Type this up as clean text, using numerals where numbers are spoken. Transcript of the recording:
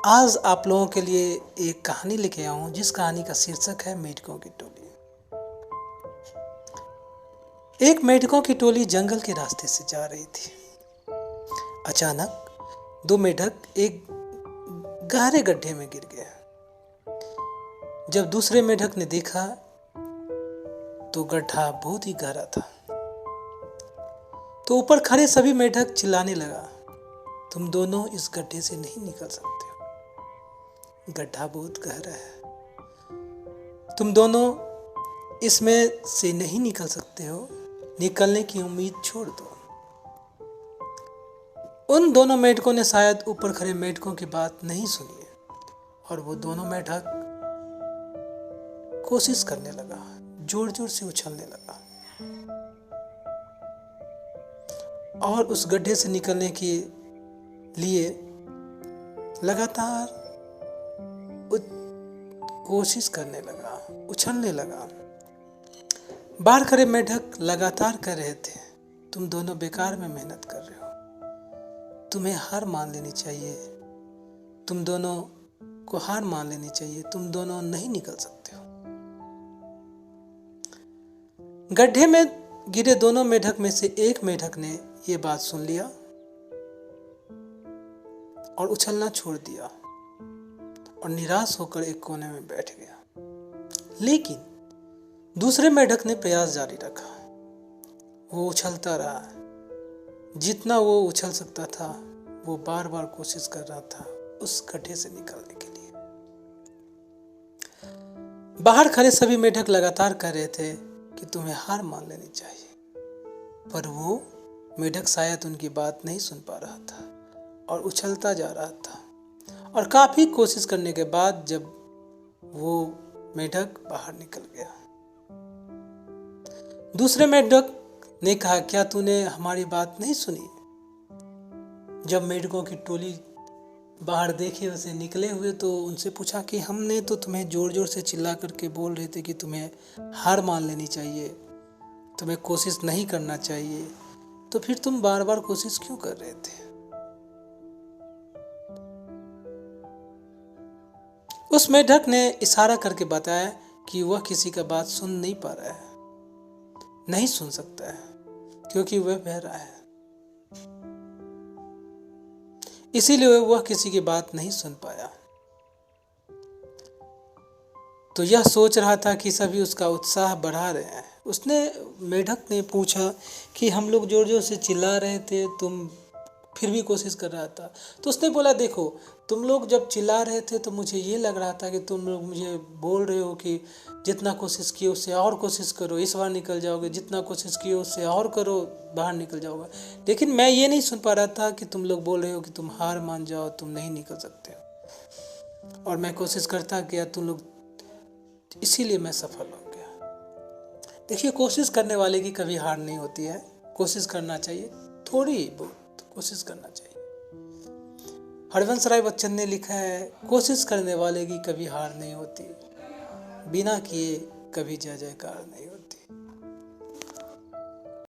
आज आप लोगों के लिए एक कहानी लेके आया हूँ जिस कहानी का शीर्षक है मेढकों की टोली। एक मेढकों की टोली जंगल के रास्ते से जा रही थी। अचानक दो मेढक एक गहरे गड्ढे में गिर गए। जब दूसरे मेढक ने देखा तो गड्ढा बहुत ही गहरा था। तो ऊपर खड़े सभी मेढक चिल्लाने लगा, तुम दोनों इस गड्ढे से नहीं निकल सकते, गड्ढा बहुत गहरा है, तुम दोनों इसमें से नहीं निकल सकते हो, निकलने की उम्मीद छोड़ दो। उन दोनों मेढकों ने शायद ऊपर खड़े मेढकों की बात नहीं सुनी और वो दोनों मेढक कोशिश करने लगा, जोर जोर से उछलने लगा और उस गड्ढे से निकलने के लिए लगातार कोशिश करने लगा, उछलने लगा। बाहर खड़े मेढक लगातार कह रहे थे, तुम दोनों बेकार में मेहनत कर रहे हो, तुम्हें हार मान लेनी चाहिए, तुम दोनों को हार मान लेनी चाहिए, तुम दोनों नहीं निकल सकते हो। गड्ढे में गिरे दोनों मेढक में से एक मेढक ने यह बात सुन लिया और उछलना छोड़ दिया और निराश होकर एक कोने में बैठ गया। लेकिन दूसरे मेढक ने प्रयास जारी रखा। वो उछलता रहा, जितना वो उछल सकता था वो बार बार कोशिश कर रहा था उस गड्ढे से निकलने के लिए। बाहर खड़े सभी मेढक लगातार कह रहे थे कि तुम्हें हार मान लेनी चाहिए, पर वो मेढक शायद उनकी बात नहीं सुन पा रहा था और उछलता जा रहा था। और काफी कोशिश करने के बाद जब वो मेढक बाहर निकल गया, दूसरे मेढक ने कहा, क्या तूने हमारी बात नहीं सुनी? जब मेढकों की टोली बाहर देखे उसे निकले हुए तो उनसे पूछा कि हमने तो तुम्हें जोर जोर से चिल्ला करके बोल रहे थे कि तुम्हें हार मान लेनी चाहिए, तुम्हें कोशिश नहीं करना चाहिए, तो फिर तुम बार बार कोशिश क्यों कर रहे थे? उस मेढक ने इशारा करके बताया कि वह किसी का बात सुन नहीं पा रहा है, नहीं सुन सकता है क्योंकि वह बहरा है, इसीलिए वह किसी की बात नहीं सुन पाया। तो यह सोच रहा था कि सभी उसका उत्साह बढ़ा रहे हैं। उसने मेढक ने पूछा कि हम लोग जोर जोर से चिल्ला रहे थे, तुम फिर भी कोशिश कर रहा था। तो उसने बोला, देखो तुम लोग जब चिल्ला रहे थे तो मुझे ये लग रहा था कि तुम लोग मुझे बोल रहे हो कि जितना कोशिश किए उससे और कोशिश करो, इस बार निकल जाओगे, जितना कोशिश किए उससे और करो, बाहर निकल जाओगे। लेकिन मैं ये नहीं सुन पा रहा था कि तुम लोग बोल रहे हो कि तुम हार मान जाओ, तुम नहीं निकल सकते हो। और मैं कोशिश करता गया तुम लोग, इसीलिए मैं सफल हो गया। देखिए, कोशिश करने वाले की कभी हार नहीं होती है, कोशिश करना चाहिए, थोड़ी बहुत कोशिश करना चाहिए। हरवंश राय बच्चन ने लिखा है, कोशिश करने वाले की कभी हार नहीं होती, बिना किए कभी जय जयकार नहीं होती।